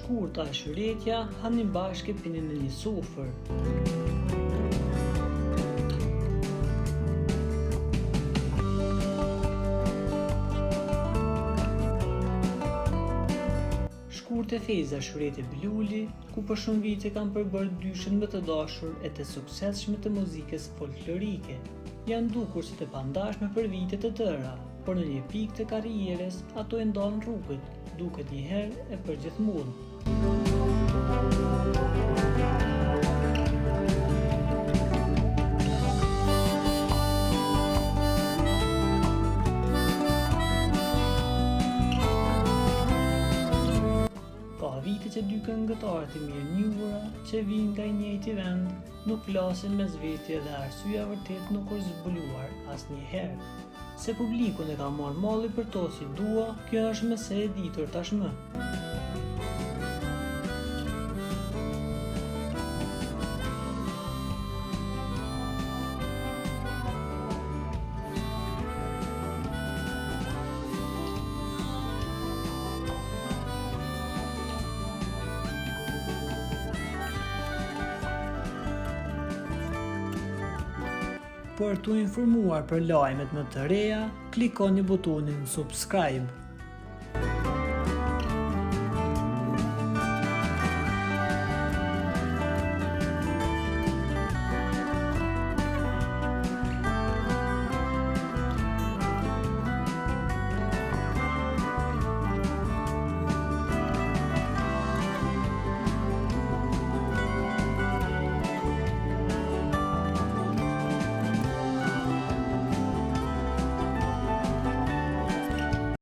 shkurta e shyretja, hani bashkë e pini në një sufër. Shkurt e theza shyretje bluli, ku për shumë vite kanë përbërë dyshën më të dashur e të suksesshme të muzikës folklorike. Janë dukur si të pandashme për vite të tëra, por në një pikë të karrierës ato e ndonë rrugët, duket një herë e përgjithmonë. Ka vite që dy këngëtarët e mirë njohura që vijnë nga i njëjti vend, nuk flasin mes veti dhe arsyeja vërtet nuk është zbuluar asnjëherë. Se publikun e ka marrë malli për to si dua, kjo është më se e ditur tashmë. Për t'u informuar për lajmet më të reja, klikoni butonin subscribe.